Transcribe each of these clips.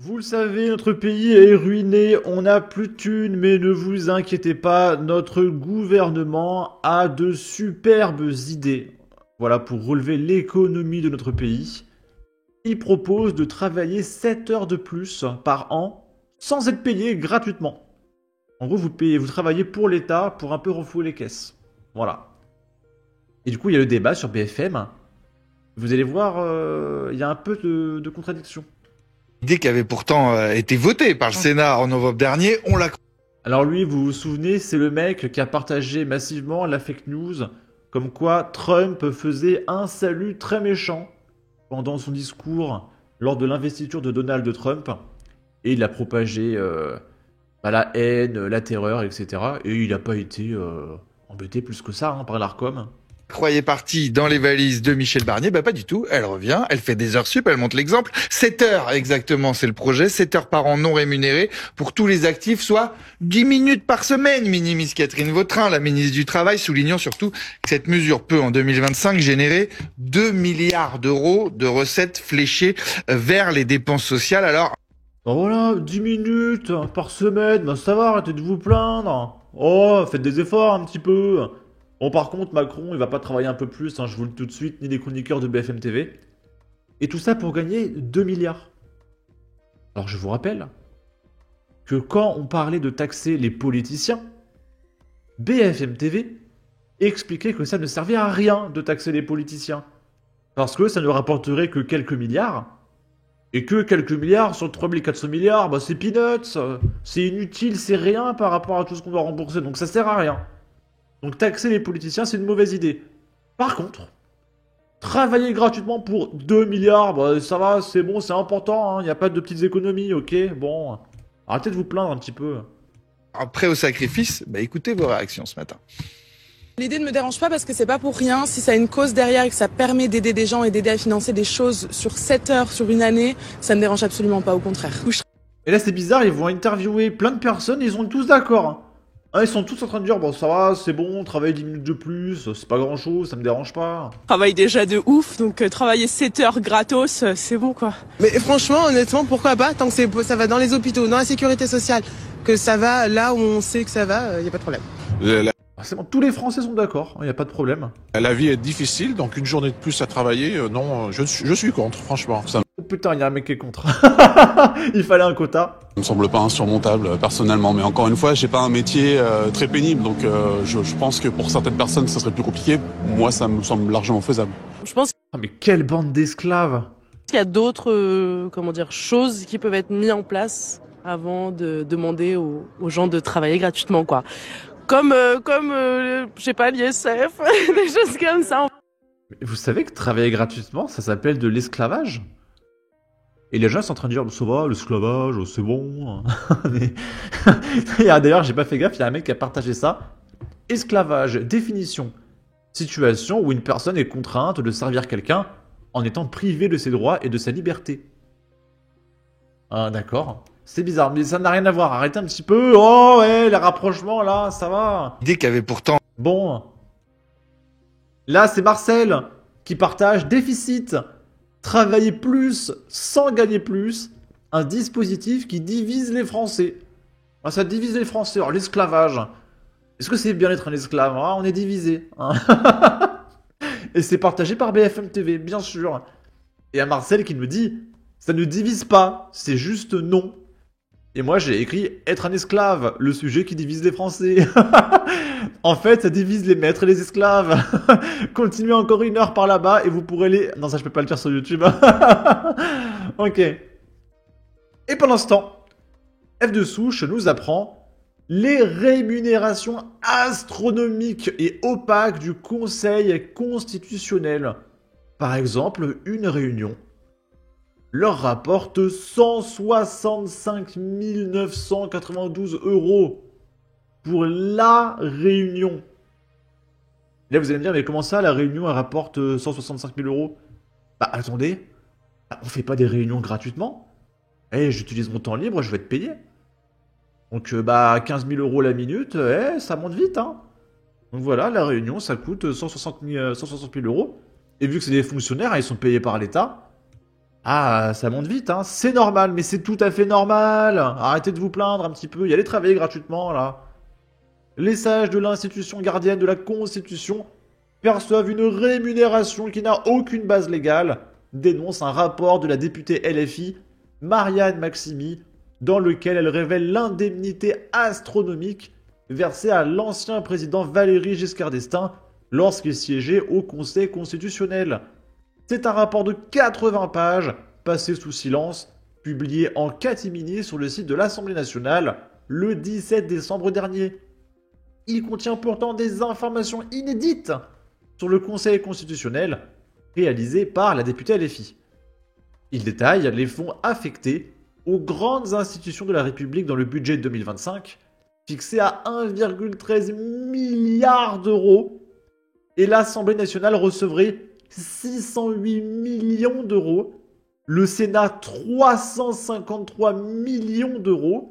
Vous le savez, notre pays est ruiné, on n'a plus de thunes, mais ne vous inquiétez pas, notre gouvernement a de superbes idées. Voilà, pour relever l'économie de notre pays. Il propose de travailler 7 heures de plus par an, sans être payé gratuitement. En gros, vous travaillez pour l'État pour un peu renflouer les caisses. Voilà. Et du coup, il y a le débat sur BFM. Vous allez voir, il y a un peu de contradiction. Idée qui avait pourtant été votée par le Sénat en novembre dernier, on l'a... Alors lui, vous vous souvenez, c'est le mec qui a partagé massivement la fake news, comme quoi Trump faisait un salut très méchant pendant son discours lors de l'investiture de Donald Trump, et il a propagé la haine, la terreur, etc. Et il n'a pas été embêté plus que ça par l'ARCOM. croyait partie dans les valises de Michel Barnier, bah pas du tout, elle revient, elle fait des heures sup, elle montre l'exemple, 7 heures exactement c'est le projet, 7 heures par an non rémunérées pour tous les actifs, soit 10 minutes par semaine, minimise Catherine Vautrin, la ministre du Travail, soulignant surtout que cette mesure peut en 2025 générer 2 milliards d'euros de recettes fléchées vers les dépenses sociales. Alors, Ben voilà, 10 minutes par semaine, ben ça va, arrêtez de vous plaindre. Oh, faites des efforts un petit peu. Bon, par contre, Macron, il va pas travailler un peu plus, je vous le dis tout de suite, ni les chroniqueurs de BFM TV. Et tout ça pour gagner 2 milliards. Alors je vous rappelle que quand on parlait de taxer les politiciens, BFM TV expliquait que ça ne servait à rien de taxer les politiciens. Parce que ça ne rapporterait que quelques milliards. Et que quelques milliards sur 3400 milliards, bah c'est peanuts, c'est inutile, c'est rien par rapport à tout ce qu'on doit rembourser, donc ça sert à rien. Donc taxer les politiciens, c'est une mauvaise idée. Par contre, travailler gratuitement pour 2 milliards, bah ça va, c'est bon, c'est important, il n'y a pas de petites économies, ok, bon. Arrêtez de vous plaindre un petit peu. prêt au sacrifice, bah écoutez vos réactions ce matin. L'idée ne me dérange pas parce que c'est pas pour rien. Si ça a une cause derrière et que ça permet d'aider des gens et d'aider à financer des choses sur 7 heures, sur une année, ça me dérange absolument pas, au contraire. Et là c'est bizarre, ils vont interviewer plein de personnes et ils sont tous d'accord. Ils sont tous en train de dire, bon ça va, c'est bon, travailler 10 minutes de plus, c'est pas grand chose, ça me dérange pas. Je travaille déjà de ouf, donc travailler 7 heures gratos, c'est bon quoi. Mais franchement, honnêtement, pourquoi pas, tant que ça va dans les hôpitaux, dans la sécurité sociale, que ça va là où on sait que ça va, y a pas de problème. C'est bon, tous les Français sont d'accord, il n'y a pas de problème. La vie est difficile, donc une journée de plus à travailler, non, je suis contre, franchement. Ça Oh putain, il y a un mec qui est contre. Il fallait un quota. me semble pas insurmontable, personnellement. Mais encore une fois, j'ai pas un métier très pénible, donc je pense que pour certaines personnes, ça serait plus compliqué. Moi, ça me semble largement faisable. Je pense Ah mais quelle bande d'esclaves. qu'il y a d'autres choses qui peuvent être mises en place avant de demander aux gens de travailler gratuitement, quoi. Comme je sais pas, l'ISF, des choses comme ça. Mais vous savez que travailler gratuitement, ça s'appelle de l'esclavage? Et les gens sont en train de dire, ça va, l'esclavage, c'est bon. Mais... D'ailleurs, j'ai pas fait gaffe, il y a un mec qui a partagé ça. Esclavage, définition. Situation où une personne est contrainte de servir quelqu'un en étant privée de ses droits et de sa liberté. Ah, d'accord. C'est bizarre, mais ça n'a rien à voir. Arrêtez un petit peu. Oh, ouais, les rapprochements, là, ça va. Idée qui avait pourtant... Bon. Là, c'est Marcel qui partage déficit. Travailler plus sans gagner plus. Un dispositif qui divise les Français. Ah, ça divise les Français. Alors, l'esclavage. Est-ce que c'est bien d'être un esclave? Ah, on est divisé. Et c'est partagé par BFM TV, bien sûr. Et à Marcel qui me dit, ça ne divise pas, c'est juste non. Et moi j'ai écrit être un esclave, le sujet qui divise les Français. En fait, ça divise les maîtres et les esclaves. Continuez encore 1 heure par là-bas et vous pourrez les... Non, ça je peux pas le dire sur YouTube. Ok. Et pendant ce temps, F de souche nous apprend les rémunérations astronomiques et opaques du Conseil constitutionnel. Par exemple, une réunion leur rapporte 165 992 € pour la réunion. Là, vous allez me dire, mais comment ça, la réunion, elle rapporte 165 000 €? Bah, attendez, on fait pas des réunions gratuitement. J'utilise mon temps libre, je vais être payé. Donc, 15 000 € la minute, ça monte vite, hein. Donc voilà, la réunion, ça coûte 160 000 €. Et vu que c'est des fonctionnaires, ils sont payés par l'État. Ah, ça monte vite, hein. C'est normal, mais c'est tout à fait normal. Arrêtez de vous plaindre un petit peu. Y aller travailler gratuitement, là. Les sages de l'institution gardienne de la Constitution perçoivent une rémunération qui n'a aucune base légale, dénonce un rapport de la députée LFI, Marianne Maximi, dans lequel elle révèle l'indemnité astronomique versée à l'ancien président Valéry Giscard d'Estaing lorsqu'il siégeait au Conseil constitutionnel. C'est un rapport de 80 pages, passé sous silence, publié en catimini sur le site de l'Assemblée nationale le 17 décembre dernier. Il contient pourtant des informations inédites sur le Conseil constitutionnel réalisé par la députée LFI. Il détaille les fonds affectés aux grandes institutions de la République dans le budget 2025, fixé à 1,13 milliard d'euros, et l'Assemblée nationale recevrait 608 millions d'euros, le Sénat 353 millions d'euros,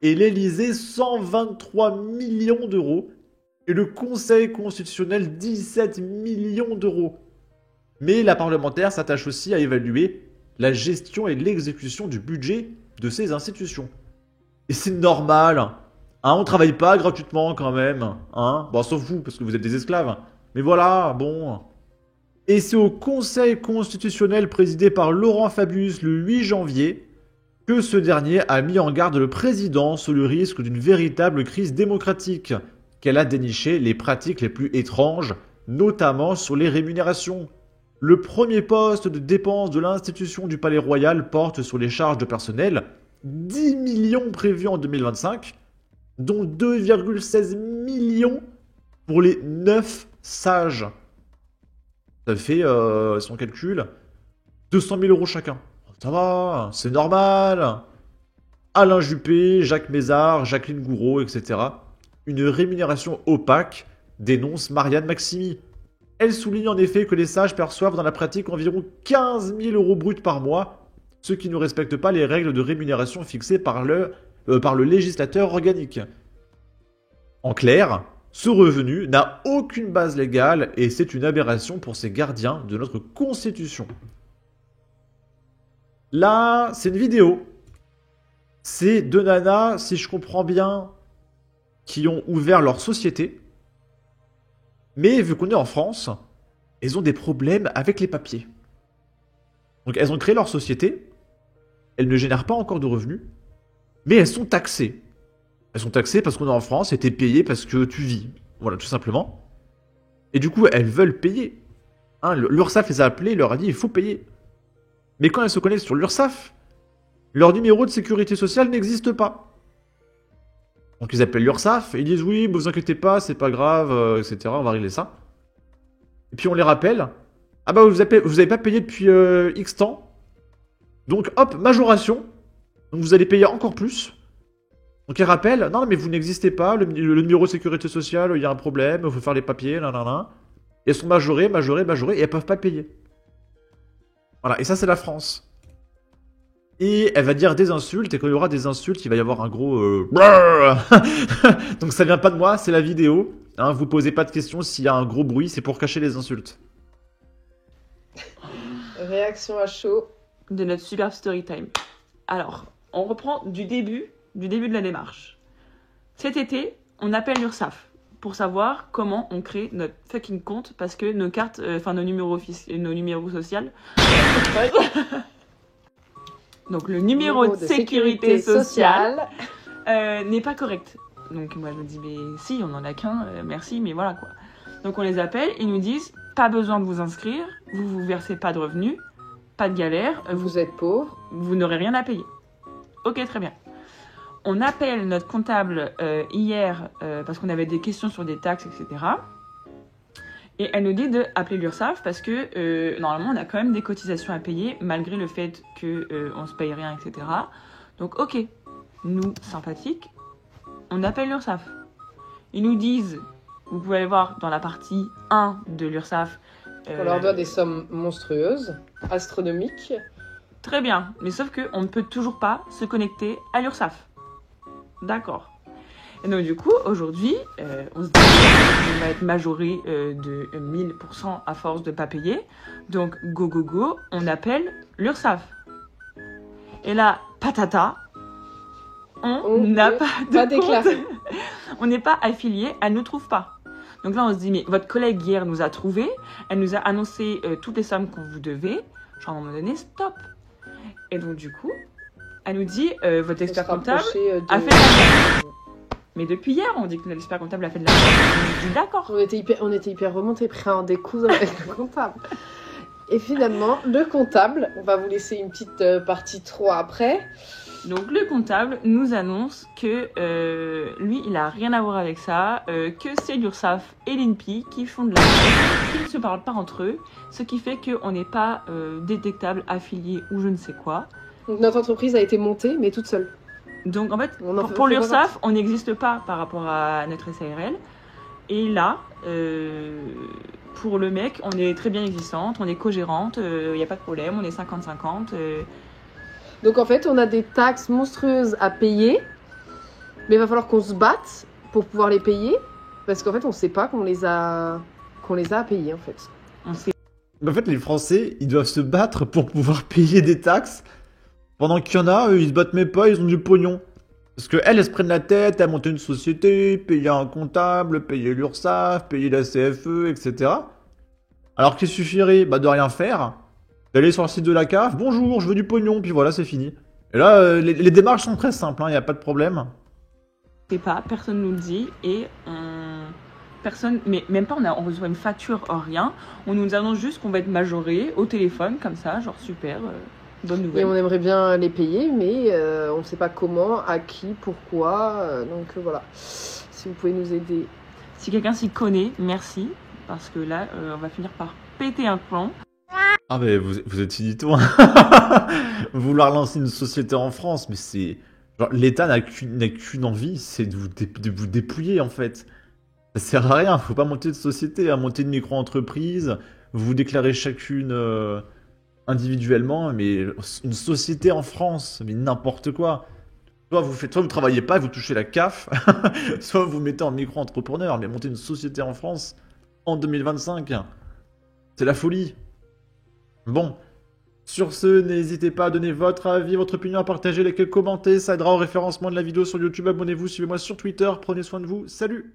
et l'Élysée 123 millions d'euros, et le Conseil constitutionnel 17 millions d'euros. Mais la parlementaire s'attache aussi à évaluer la gestion et l'exécution du budget de ces institutions. Et c'est normal, hein, on travaille pas gratuitement quand même, hein, bon sauf vous, parce que vous êtes des esclaves, mais voilà, bon... Et c'est au Conseil constitutionnel présidé par Laurent Fabius le 8 janvier que ce dernier a mis en garde le président sur le risque d'une véritable crise démocratique, qu'elle a déniché les pratiques les plus étranges, notamment sur les rémunérations. Le premier poste de dépense de l'institution du Palais Royal porte sur les charges de personnel 10 millions prévus en 2025, dont 2,16 millions pour les 9 sages. Ça fait, son calcul, 200 000 euros chacun. Ça va, c'est normal. Alain Juppé, Jacques Mézard, Jacqueline Gouraud, etc. Une rémunération opaque, dénonce Marianne Maximi. Elle souligne en effet que les sages perçoivent dans la pratique environ 15 000 euros bruts par mois, ce qui ne respecte pas les règles de rémunération fixées par le législateur organique. En clair, ce revenu n'a aucune base légale et c'est une aberration pour ces gardiens de notre Constitution. Là, c'est une vidéo. C'est deux nanas, si je comprends bien, qui ont ouvert leur société. Mais vu qu'on est en France, elles ont des problèmes avec les papiers. Donc elles ont créé leur société, elles ne génèrent pas encore de revenus, mais elles sont taxées. Elles sont taxées parce qu'on est en France et t'es payé parce que tu vis. Voilà, tout simplement. Et du coup, elles veulent payer. Hein, l'URSSAF les a appelées, leur a dit il faut payer. Mais quand elles se connectent sur l'URSSAF, leur numéro de sécurité sociale n'existe pas. Donc ils appellent l'URSSAF et ils disent oui, vous inquiétez pas, c'est pas grave, etc. On va régler ça. Et puis on les rappelle. Ah bah vous avez pas payé depuis X temps. Donc hop, majoration. Donc vous allez payer encore plus. Donc ils rappellent, non mais vous n'existez pas, le numéro de sécurité sociale, il y a un problème, il faut faire les papiers, nanana. Et elles sont majorées, et elles peuvent pas payer. Voilà, et ça c'est la France. Et elle va dire des insultes, et quand il y aura des insultes, il va y avoir un gros... Donc ça vient pas de moi, c'est la vidéo. Hein, vous posez pas de questions, s'il y a un gros bruit, c'est pour cacher les insultes. Réaction à chaud de notre super story time. Alors, on reprend du début de la démarche. Cet été, on appelle l'URSSAF pour savoir comment on crée notre fucking compte parce que nos cartes, nos numéros sociaux. Donc le numéro de sécurité sociale n'est pas correct. Donc moi je me dis mais si on en a qu'un, merci mais voilà quoi. Donc on les appelle, ils nous disent pas besoin de vous inscrire, vous versez pas de revenus, pas de galère, vous êtes pauvre, vous n'aurez rien à payer. Ok très bien. On appelle notre comptable hier parce qu'on avait des questions sur des taxes, etc. Et elle nous dit d'appeler l'URSSAF parce que normalement on a quand même des cotisations à payer malgré le fait qu'on se paye rien, etc. Donc ok, nous, sympathiques, on appelle l'URSSAF. Ils nous disent, vous pouvez aller voir dans la partie 1 de l'URSSAF. On leur doit des sommes monstrueuses, astronomiques. Très bien, mais sauf qu'on ne peut toujours pas se connecter à l'URSSAF. D'accord. Et donc du coup, aujourd'hui, on se dit qu'on va être majoré de 1000% à force de ne pas payer. Donc go, on appelle l'URSSAF. Et là, patata, on On n'a n'est pas de pas compte. déclaré. On n'est pas affilié, elle ne nous trouve pas. Donc là, on se dit, mais votre collègue hier nous a trouvés, elle nous a annoncé toutes les sommes qu'on vous devait. Genre, à un moment donné, stop. Et donc, du coup, elle nous dit, votre expert comptable a fait de la merde. Mais depuis hier, on dit que l'expert comptable a fait de la merde. On dit d'accord. On était hyper remontés, prêts à en découdre avec le comptable. Et finalement, le comptable, on va vous laisser une petite partie 3 après. Donc le comptable nous annonce que lui, il a rien à voir avec ça, que c'est l'URSSAF et l'INPI qui font de la merde, qui ne se parlent pas entre eux, ce qui fait qu'on n'est pas détectable, affilié ou je ne sais quoi. Donc notre entreprise a été montée, mais toute seule. Donc en fait, On en pour fait pas l'URSSAF, on n'existe pas par rapport à notre SARL. Et là, pour le mec, on est très bien existante, on est co-gérante, il n'y a pas de problème, on est 50-50. Donc en fait, on a des taxes monstrueuses à payer, mais il va falloir qu'on se batte pour pouvoir les payer, parce qu'en fait, on ne sait pas qu'on les a à payer en fait. On sait. En fait, les Français, ils doivent se battre pour pouvoir payer des taxes, pendant qu'il y en a, eux, ils se battent même pas, ils ont du pognon. Parce qu'elles, elles se prennent la tête à monter une société, payer un comptable, payer l'URSSAF, payer la CFE, etc. Alors qu'il suffirait de rien faire, d'aller sur le site de la CAF, bonjour, je veux du pognon, puis voilà, c'est fini. Et là, les démarches sont très simples, il n'y a pas de problème. On sait pas, personne nous le dit et personne, mais même pas on reçoit une facture ou rien, on nous annonce juste qu'on va être majoré au téléphone comme ça, genre super, bonne Et nouvelle. on aimerait bien les payer, mais on ne sait pas comment, à qui, pourquoi. Donc voilà, si vous pouvez nous aider. Si quelqu'un s'y connaît, merci, parce que là, on va finir par péter un plomb. Ah mais vous êtes finito, hein. Vouloir lancer une société en France, mais c'est... Genre, l'État n'a qu'une envie, c'est de vous dépouiller, en fait. Ça sert à rien, faut pas monter de société, à monter une micro-entreprise, vous déclarez chacune individuellement, mais une société en France, mais n'importe quoi. Soit vous travaillez pas et vous touchez la CAF, soit vous mettez en micro-entrepreneur, mais monter une société en France en 2025, c'est la folie. Bon, sur ce, n'hésitez pas à donner votre avis, votre opinion, à partager, liker, commenter, ça aidera au référencement de la vidéo sur YouTube. Abonnez-vous, suivez-moi sur Twitter, prenez soin de vous, salut!